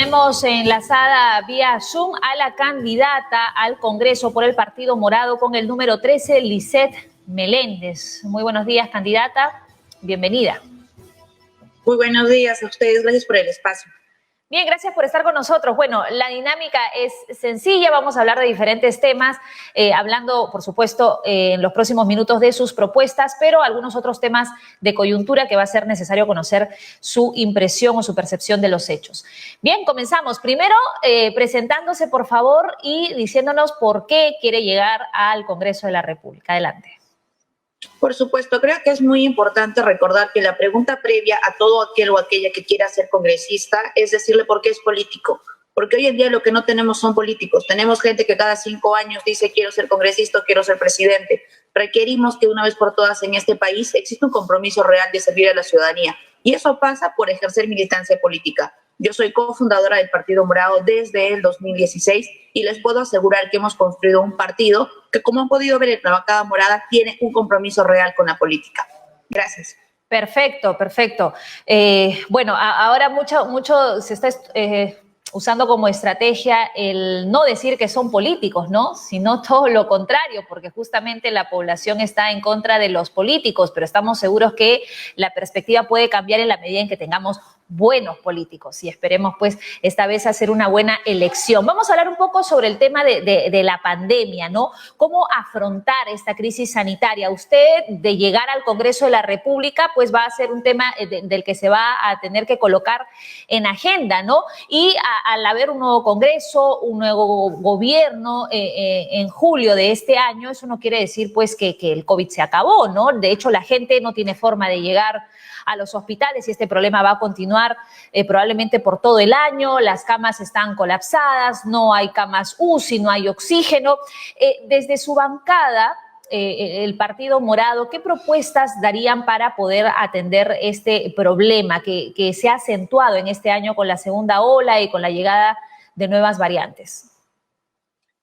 Tenemos enlazada vía Zoom a la candidata al Congreso por el Partido Morado con el número 13, Lisette Meléndez. Muy buenos días, candidata. Bienvenida. Muy buenos días a ustedes. Gracias por el espacio. Bien, gracias por estar con nosotros. Bueno, la dinámica es sencilla, vamos a hablar de diferentes temas, hablando, por supuesto, en los próximos minutos de sus propuestas, pero algunos otros temas de coyuntura que va a ser necesario conocer su impresión o su percepción de los hechos. Bien, comenzamos. Primero, presentándose, por favor, y diciéndonos por qué quiere llegar al Congreso de la República. Adelante. Por supuesto, creo que es muy importante recordar que la pregunta previa a todo aquel o aquella que quiera ser congresista es decirle por qué es político. Porque hoy en día lo que no tenemos son políticos. Tenemos gente que cada 5 años dice quiero ser congresista o quiero ser presidente. Requerimos que una vez por todas en este país exista un compromiso real de servir a la ciudadanía. Y eso pasa por ejercer militancia política. Yo soy cofundadora del Partido Morado desde el 2016 y les puedo asegurar que hemos construido un partido que, como han podido ver en la bancada morada, tiene un compromiso real con la política. Gracias. Perfecto, perfecto. Bueno, ahora mucho se está usando como estrategia el no decir que son políticos, ¿no? Sino todo lo contrario, porque justamente la población está en contra de los políticos, pero estamos seguros que la perspectiva puede cambiar en la medida en que tengamos buenos políticos y esperemos pues esta vez hacer una buena elección. Vamos a hablar un poco sobre el tema de la pandemia, ¿no? ¿Cómo afrontar esta crisis sanitaria? Usted, de llegar al Congreso de la República, pues va a ser un tema del que se va a tener que colocar en agenda, ¿no? Y al haber un nuevo Congreso, un nuevo gobierno en julio de este año, eso no quiere decir pues que el COVID se acabó, ¿no? De hecho, la gente no tiene forma de llegar a los hospitales y este problema va a continuar probablemente por todo el año. Las camas están colapsadas, no hay camas UCI, no hay oxígeno. Desde su bancada, el Partido Morado, ¿qué propuestas darían para poder atender este problema que se ha acentuado en este año con la segunda ola y con la llegada de nuevas variantes?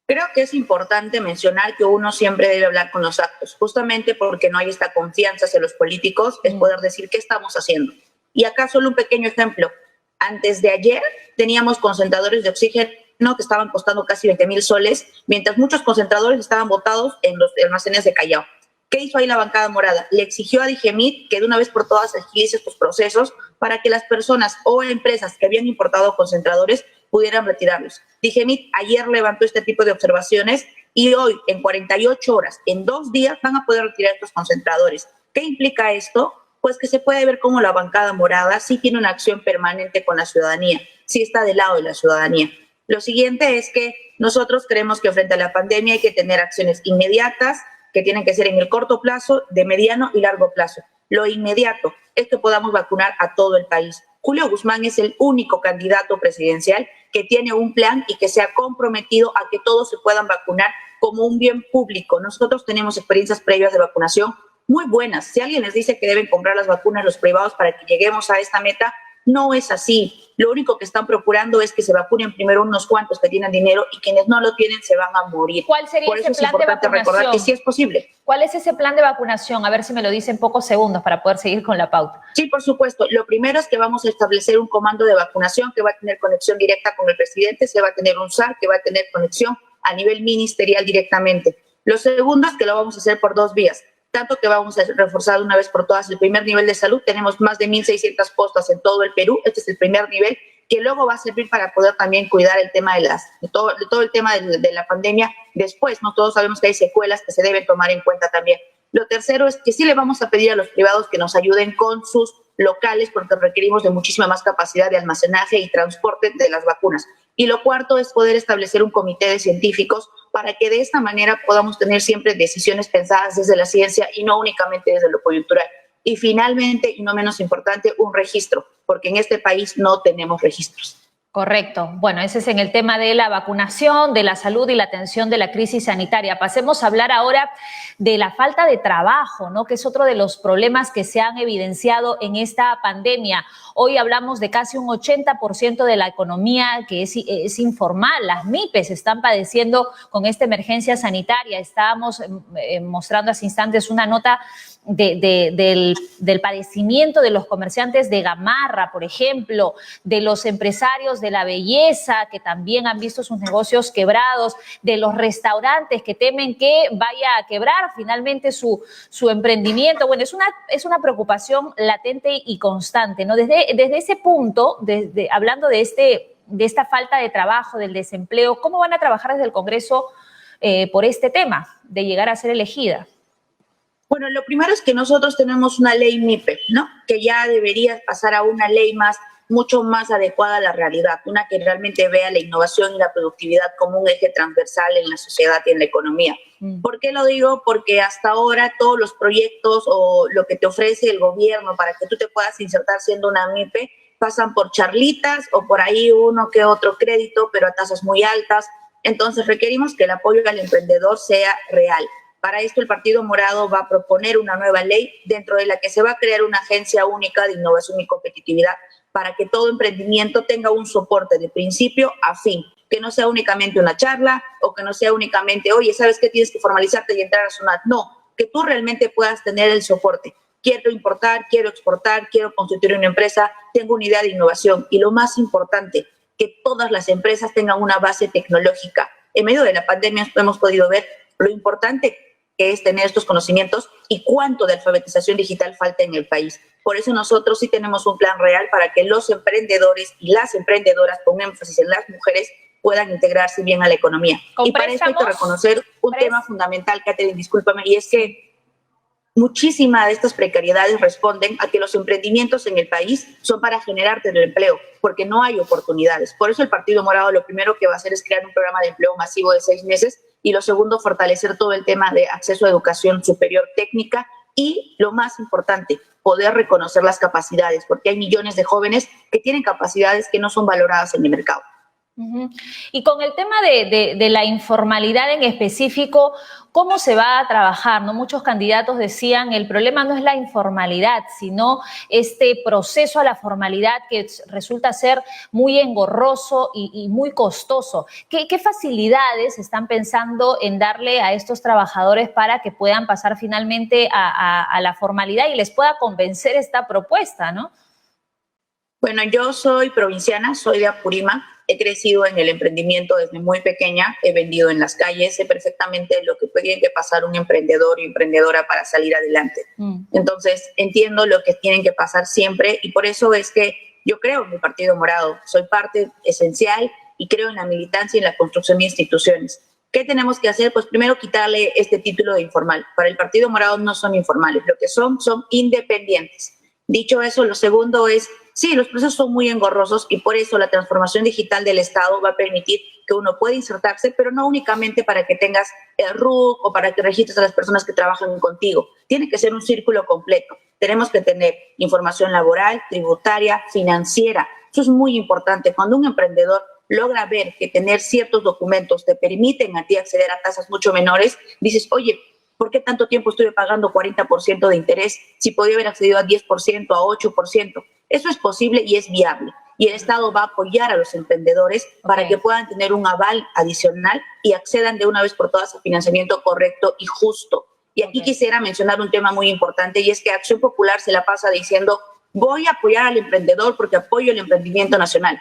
Creo que es importante mencionar que uno siempre debe hablar con los actos, justamente porque no hay esta confianza hacia los políticos, es poder decir qué estamos haciendo. Y acá solo un pequeño ejemplo. Antes de ayer teníamos concentradores de oxígeno que estaban costando casi 20,000 soles, mientras muchos concentradores estaban botados en los almacenes de Callao. ¿Qué hizo ahí la bancada morada? Le exigió a Digemit que de una vez por todas agilice estos procesos para que las personas o empresas que habían importado concentradores pudieran retirarlos. Digemit ayer levantó este tipo de observaciones y hoy, en 48 horas, en 2 días, van a poder retirar estos concentradores. ¿Qué implica esto? Pues que se puede ver cómo la bancada morada sí tiene una acción permanente con la ciudadanía, sí está del lado de la ciudadanía. Lo siguiente es que nosotros creemos que frente a la pandemia hay que tener acciones inmediatas, que tienen que ser en el corto plazo, de mediano y largo plazo. Lo inmediato es que podamos vacunar a todo el país. Julio Guzmán es el único candidato presidencial que tiene un plan y que se ha comprometido a que todos se puedan vacunar como un bien público. Nosotros tenemos experiencias previas de vacunación muy buenas. Si alguien les dice que deben comprar las vacunas los privados para que lleguemos a esta meta, no es así. Lo único que están procurando es que se vacunen primero unos cuantos que tienen dinero y quienes no lo tienen se van a morir. ¿Cuál sería Por eso ese plan es importante de vacunación? recordar que sí es posible. ¿Cuál es ese plan de vacunación? A ver si me lo dice en pocos segundos para poder seguir con la pauta. Sí, por supuesto. Lo primero es que vamos a establecer un comando de vacunación que va a tener conexión directa con el presidente, se va a tener un SAR que va a tener conexión a nivel ministerial directamente. Lo segundo es que lo vamos a hacer por 2 vías. Tanto que vamos a reforzar una vez por todas el primer nivel de salud. Tenemos más de 1,600 postas en todo el Perú. Este es el primer nivel que luego va a servir para poder también cuidar el tema de todo el tema de la pandemia después, ¿no? Todos sabemos que hay secuelas que se deben tomar en cuenta también. Lo tercero es que sí le vamos a pedir a los privados que nos ayuden con sus locales porque requerimos de muchísima más capacidad de almacenaje y transporte de las vacunas. Y lo cuarto es poder establecer un comité de científicos para que de esta manera podamos tener siempre decisiones pensadas desde la ciencia y no únicamente desde lo coyuntural. Y finalmente, y no menos importante, un registro, porque en este país no tenemos registros. Correcto. Bueno, ese es en el tema de la vacunación, de la salud y la atención de la crisis sanitaria. Pasemos a hablar ahora de la falta de trabajo, ¿no? Que es otro de los problemas que se han evidenciado en esta pandemia. Hoy hablamos de casi un 80% de la economía que es informal. Las MIPES están padeciendo con esta emergencia sanitaria. Estábamos mostrando hace instantes una nota del padecimiento de los comerciantes de Gamarra, por ejemplo, de los empresarios de la belleza que también han visto sus negocios quebrados, de los restaurantes que temen que vaya a quebrar finalmente su emprendimiento. Bueno, es una preocupación latente y constante, ¿no? Desde ese punto, hablando de esta falta de trabajo, del desempleo, ¿cómo van a trabajar desde el Congreso por este tema de llegar a ser elegida? Bueno, lo primero es que nosotros tenemos una ley MIPE, ¿no? Que ya debería pasar a una ley mucho más adecuada a la realidad, una que realmente vea la innovación y la productividad como un eje transversal en la sociedad y en la economía. ¿Por qué lo digo? Porque hasta ahora todos los proyectos o lo que te ofrece el gobierno para que tú te puedas insertar siendo una MIPE pasan por charlitas o por ahí uno que otro crédito, pero a tasas muy altas. Entonces requerimos que el apoyo al emprendedor sea real. Para esto el Partido Morado va a proponer una nueva ley dentro de la que se va a crear una agencia única de innovación y competitividad para que todo emprendimiento tenga un soporte de principio a fin, que no sea únicamente una charla o que no sea únicamente, oye, ¿sabes qué? Tienes que formalizarte y entrar a SUNAT. No, que tú realmente puedas tener el soporte. Quiero importar, quiero exportar, quiero constituir una empresa, tengo una idea de innovación y lo más importante, que todas las empresas tengan una base tecnológica. En medio de la pandemia hemos podido ver lo importante que es tener estos conocimientos y cuánto de alfabetización digital falta en el país. Por eso nosotros sí tenemos un plan real para que los emprendedores y las emprendedoras, con énfasis en las mujeres, puedan integrarse bien a la economía. Y para eso hay que reconocer un tema fundamental, Catherine, discúlpame, y es que muchísimas de estas precariedades responden a que los emprendimientos en el país son para generarte el empleo, porque no hay oportunidades. Por eso el Partido Morado lo primero que va a hacer es crear un programa de empleo masivo de 6 meses y lo segundo, fortalecer todo el tema de acceso a educación superior técnica y, lo más importante, poder reconocer las capacidades, porque hay millones de jóvenes que tienen capacidades que no son valoradas en el mercado. Y con el tema de la informalidad en específico, ¿cómo se va a trabajar? ¿No? Muchos candidatos decían el problema no es la informalidad, sino este proceso a la formalidad que resulta ser muy engorroso y muy costoso. ¿Qué facilidades están pensando en darle a estos trabajadores para que puedan pasar finalmente a la formalidad y les pueda convencer esta propuesta, ¿no? Bueno, yo soy provinciana, soy de Apurímac. He crecido en el emprendimiento desde muy pequeña, he vendido en las calles, sé perfectamente lo que tiene que pasar un emprendedor y emprendedora para salir adelante. Entonces, entiendo lo que tienen que pasar siempre y por eso es que yo creo en mi Partido Morado. Soy parte esencial y creo en la militancia y en la construcción de instituciones. ¿Qué tenemos que hacer? Pues primero quitarle este título de informal. Para el Partido Morado no son informales, lo que son independientes. Dicho eso, lo segundo es, sí, los procesos son muy engorrosos y por eso la transformación digital del Estado va a permitir que uno pueda insertarse, pero no únicamente para que tengas el RUC o para que registres a las personas que trabajan contigo. Tiene que ser un círculo completo. Tenemos que tener información laboral, tributaria, financiera. Eso es muy importante. Cuando un emprendedor logra ver que tener ciertos documentos te permiten a ti acceder a tasas mucho menores, dices, oye, ¿por qué tanto tiempo estuve pagando 40% de interés si podía haber accedido a 10%, a 8%? Eso es posible y es viable. Y el Estado va a apoyar a los emprendedores para que puedan tener un aval adicional y accedan de una vez por todas a financiamiento correcto y justo. Y aquí quisiera mencionar un tema muy importante y es que Acción Popular se la pasa diciendo voy a apoyar al emprendedor porque apoyo el emprendimiento nacional.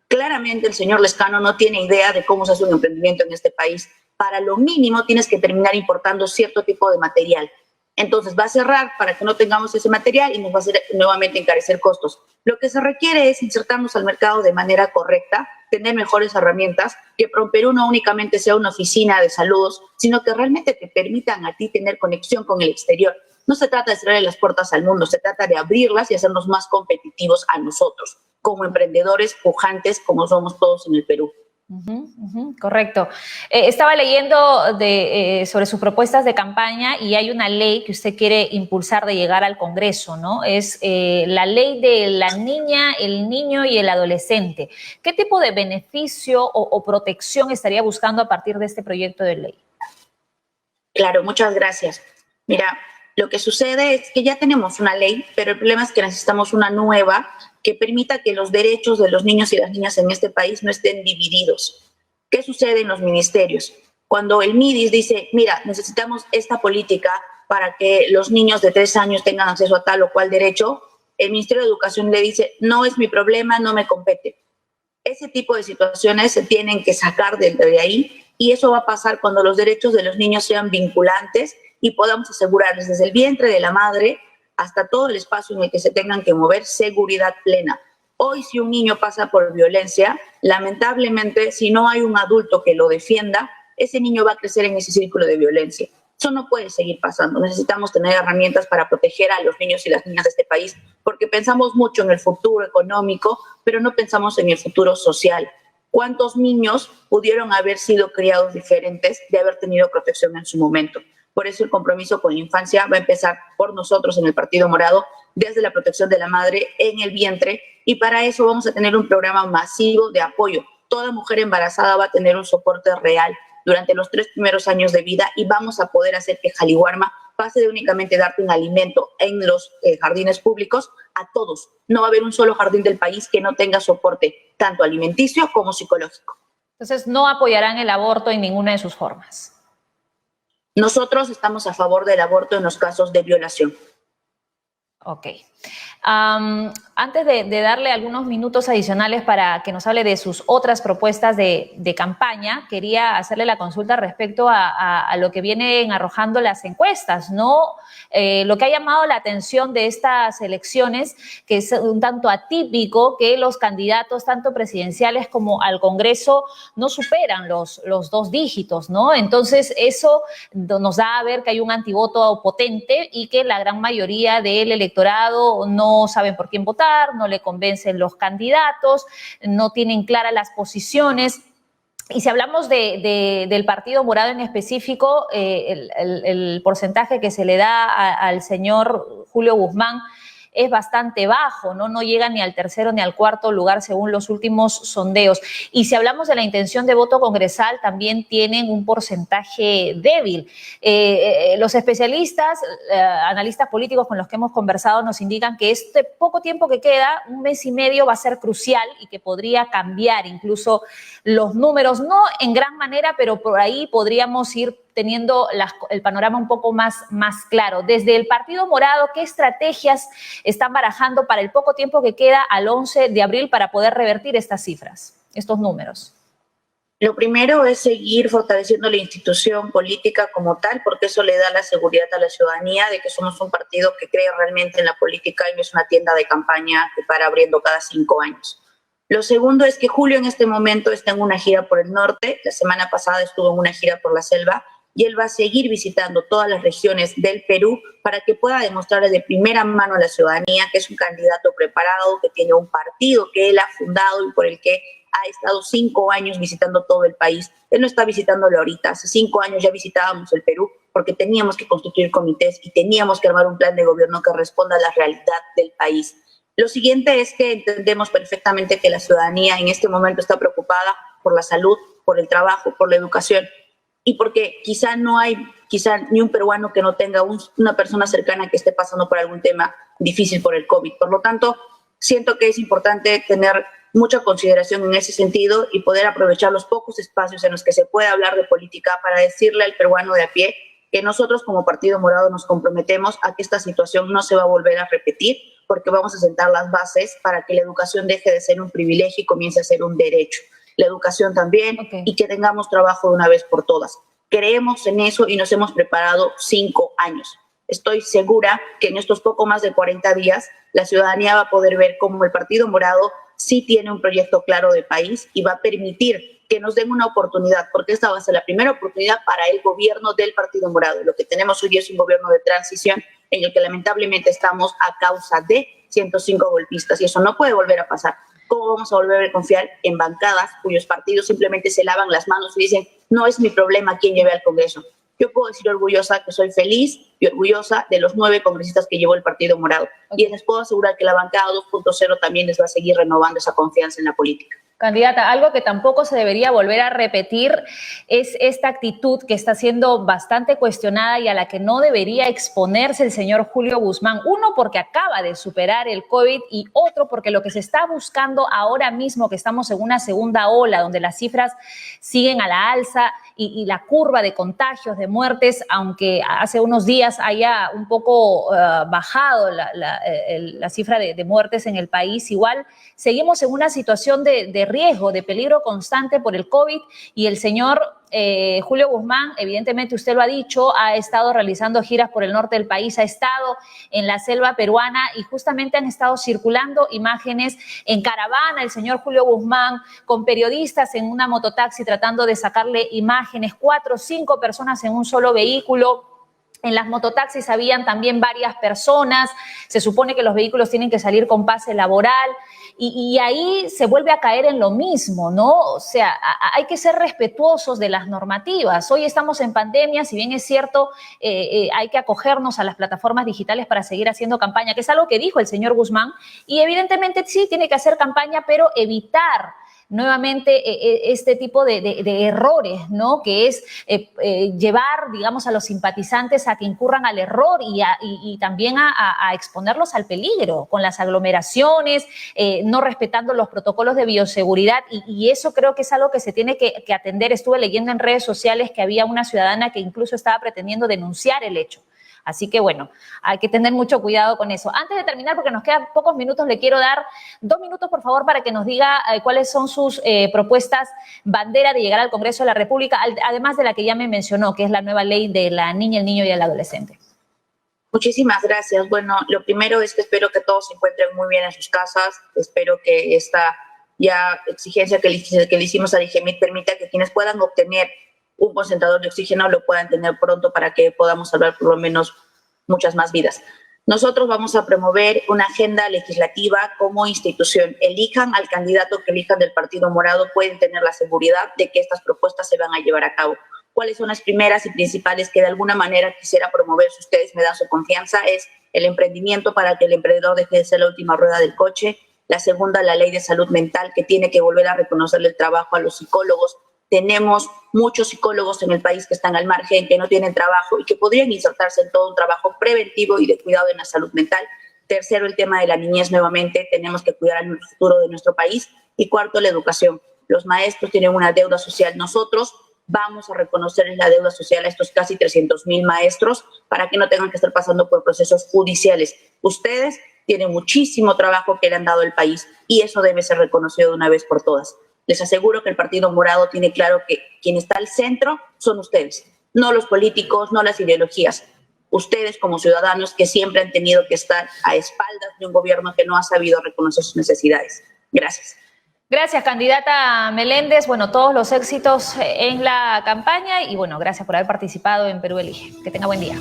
Claramente el señor Lezcano no tiene idea de cómo se hace un emprendimiento en este país. Para lo mínimo tienes que terminar importando cierto tipo de material. Entonces va a cerrar para que no tengamos ese material y nos va a hacer nuevamente encarecer costos. Lo que se requiere es insertarnos al mercado de manera correcta, tener mejores herramientas, que PROMPERÚ no únicamente sea una oficina de saludos, sino que realmente te permitan a ti tener conexión con el exterior. No se trata de cerrar las puertas al mundo, se trata de abrirlas y hacernos más competitivos a nosotros, como emprendedores pujantes como somos todos en el Perú. Correcto. Estaba leyendo sobre sus propuestas de campaña y hay una ley que usted quiere impulsar de llegar al Congreso, ¿no? Es la ley de la niña, el niño y el adolescente. ¿Qué tipo de beneficio o protección estaría buscando a partir de este proyecto de ley? Claro, muchas gracias. Mira, lo que sucede es que ya tenemos una ley, pero el problema es que necesitamos una nueva que permita que los derechos de los niños y las niñas en este país no estén divididos. ¿Qué sucede en los ministerios? Cuando el MIDIS dice, mira, necesitamos esta política para que los niños de 3 años tengan acceso a tal o cual derecho, el Ministerio de Educación le dice, no es mi problema, no me compete. Ese tipo de situaciones se tienen que sacar de ahí, y eso va a pasar cuando los derechos de los niños sean vinculantes y podamos asegurarles desde el vientre de la madre hasta todo el espacio en el que se tengan que mover seguridad plena. Hoy, si un niño pasa por violencia, lamentablemente, si no hay un adulto que lo defienda, ese niño va a crecer en ese círculo de violencia. Eso no puede seguir pasando. Necesitamos tener herramientas para proteger a los niños y las niñas de este país, porque pensamos mucho en el futuro económico, pero no pensamos en el futuro social. ¿Cuántos niños pudieron haber sido criados diferentes de haber tenido protección en su momento? Por eso el compromiso con la infancia va a empezar por nosotros en el Partido Morado, desde la protección de la madre en el vientre, y para eso vamos a tener un programa masivo de apoyo. Toda mujer embarazada va a tener un soporte real durante los 3 primeros años de vida, y vamos a poder hacer que Jaliwarma pase de únicamente darte un alimento en los jardines públicos a todos. No va a haber un solo jardín del país que no tenga soporte, tanto alimenticio como psicológico. Entonces, no apoyarán el aborto en ninguna de sus formas. Nosotros estamos a favor del aborto en los casos de violación. Ok. Antes de darle algunos minutos adicionales para que nos hable de sus otras propuestas de campaña, quería hacerle la consulta respecto a lo que vienen arrojando las encuestas, ¿no? Lo que ha llamado la atención de estas elecciones, que es un tanto atípico que los candidatos, tanto presidenciales como al Congreso, no superan los 2 dígitos, ¿no? Entonces, eso nos da a ver que hay un antivoto potente y que la gran mayoría del electorado no saben por quién votar, no le convencen los candidatos, no tienen claras las posiciones. Y si hablamos del Partido Morado en específico, el porcentaje que se le da al señor Julio Guzmán es bastante bajo, ¿no? No llega ni al tercero ni al cuarto lugar según los últimos sondeos. Y si hablamos de la intención de voto congresal, también tienen un porcentaje débil. Los especialistas, analistas políticos con los que hemos conversado nos indican que este poco tiempo que queda, 1 mes y medio, va a ser crucial y que podría cambiar incluso los números, no en gran manera, pero por ahí podríamos ir teniendo el panorama un poco más claro. Desde el Partido Morado, ¿qué estrategias están barajando para el poco tiempo que queda al 11 de abril para poder revertir estas cifras, estos números? Lo primero es seguir fortaleciendo la institución política como tal, porque eso le da la seguridad a la ciudadanía de que somos un partido que cree realmente en la política y no es una tienda de campaña que para abriendo cada 5 años. Lo segundo es que Julio en este momento está en una gira por el norte. La semana pasada estuvo en una gira por la selva, y él va a seguir visitando todas las regiones del Perú para que pueda demostrarle de primera mano a la ciudadanía que es un candidato preparado, que tiene un partido que él ha fundado y por el que ha estado 5 años visitando todo el país. Él no está visitándolo ahorita. Hace 5 años ya visitábamos el Perú porque teníamos que constituir comités y teníamos que armar un plan de gobierno que responda a la realidad del país. Lo siguiente es que entendemos perfectamente que la ciudadanía en este momento está preocupada por la salud, por el trabajo, por la educación, y porque quizá no hay ni un peruano que no tenga una persona cercana que esté pasando por algún tema difícil por el COVID. Por lo tanto, siento que es importante tener mucha consideración en ese sentido y poder aprovechar los pocos espacios en los que se puede hablar de política para decirle al peruano de a pie que nosotros como Partido Morado nos comprometemos a que esta situación no se va a volver a repetir, porque vamos a sentar las bases para que la educación deje de ser un privilegio y comience a ser un derecho. La educación también, y que tengamos trabajo de una vez por todas. Creemos en eso y nos hemos preparado 5 años. Estoy segura que en estos poco más de 40 días la ciudadanía va a poder ver cómo el Partido Morado sí tiene un proyecto claro de país y va a permitir que nos den una oportunidad, porque esta va a ser la primera oportunidad para el gobierno del Partido Morado. Lo que tenemos hoy es un gobierno de transición en el que lamentablemente estamos a causa de 105 golpistas, y eso no puede volver a pasar. ¿Cómo vamos a volver a confiar en bancadas cuyos partidos simplemente se lavan las manos y dicen no es mi problema quién lleve al Congreso? Yo puedo decir orgullosa que soy feliz y orgullosa de los 9 congresistas que llevó el Partido Morado. Y les puedo asegurar que la bancada 2.0 también les va a seguir renovando esa confianza en la política. Candidata, algo que tampoco se debería volver a repetir es esta actitud que está siendo bastante cuestionada y a la que no debería exponerse el señor Julio Guzmán. Uno, porque acaba de superar el COVID, y otro, porque lo que se está buscando ahora mismo, que estamos en una segunda ola, donde las cifras siguen a la alza y la curva de contagios, de muertes, aunque hace unos días haya un poco bajado la cifra de muertes en el país, igual seguimos en una situación de riesgo, de peligro constante por el COVID, y el señor Julio Guzmán, evidentemente usted lo ha dicho, ha estado realizando giras por el norte del país, ha estado en la selva peruana y justamente han estado circulando imágenes en caravana, el señor Julio Guzmán con periodistas en una mototaxi tratando de sacarle imágenes, 4 o 5 personas en un solo vehículo. En las mototaxis habían también varias personas, se supone que los vehículos tienen que salir con pase laboral y ahí se vuelve a caer en lo mismo, ¿no? O sea, hay que ser respetuosos de las normativas. Hoy estamos en pandemia, si bien es cierto, hay que acogernos a las plataformas digitales para seguir haciendo campaña, que es algo que dijo el señor Guzmán, y evidentemente sí tiene que hacer campaña, pero evitar nuevamente este tipo de errores, ¿no? Que es llevar, digamos, a los simpatizantes a que incurran al error y también a exponerlos al peligro con las aglomeraciones, no respetando los protocolos de bioseguridad y eso creo que es algo que se tiene que atender. Estuve leyendo en redes sociales que había una ciudadana que incluso estaba pretendiendo denunciar el hecho. Así que, bueno, hay que tener mucho cuidado con eso. Antes de terminar, porque nos quedan pocos minutos, le quiero dar 2 minutos, por favor, para que nos diga cuáles son sus propuestas bandera de llegar al Congreso de la República, además de la que ya me mencionó, que es la nueva ley de la niña, el niño y el adolescente. Muchísimas gracias. Bueno, lo primero es que espero que todos se encuentren muy bien en sus casas. Espero que esta ya exigencia que le hicimos a DIGEMIT permita que quienes puedan obtener un concentrador de oxígeno lo puedan tener pronto para que podamos salvar por lo menos muchas más vidas. Nosotros vamos a promover una agenda legislativa como institución. Elijan al candidato que elijan del Partido Morado, pueden tener la seguridad de que estas propuestas se van a llevar a cabo. ¿Cuáles son las primeras y principales que de alguna manera quisiera promover, si ustedes me dan su confianza? Es el emprendimiento para que el emprendedor deje de ser la última rueda del coche. La segunda, la ley de salud mental, que tiene que volver a reconocerle el trabajo a los psicólogos. Tenemos muchos psicólogos en el país que están al margen, que no tienen trabajo y que podrían insertarse en todo un trabajo preventivo y de cuidado en la salud mental. Tercero, el tema de la niñez nuevamente. Tenemos que cuidar el futuro de nuestro país. Y cuarto, la educación. Los maestros tienen una deuda social. Nosotros vamos a reconocerles la deuda social a estos casi 300,000 maestros para que no tengan que estar pasando por procesos judiciales. Ustedes tienen muchísimo trabajo que le han dado al país y eso debe ser reconocido de una vez por todas. Les aseguro que el Partido Morado tiene claro que quien está al centro son ustedes, no los políticos, no las ideologías. Ustedes como ciudadanos que siempre han tenido que estar a espaldas de un gobierno que no ha sabido reconocer sus necesidades. Gracias. Gracias, candidata Meléndez. Bueno, todos los éxitos en la campaña y bueno, gracias por haber participado en Perú Elige. Que tenga buen día.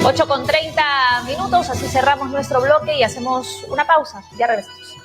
8:30, así cerramos nuestro bloque y hacemos una pausa. Ya regresamos.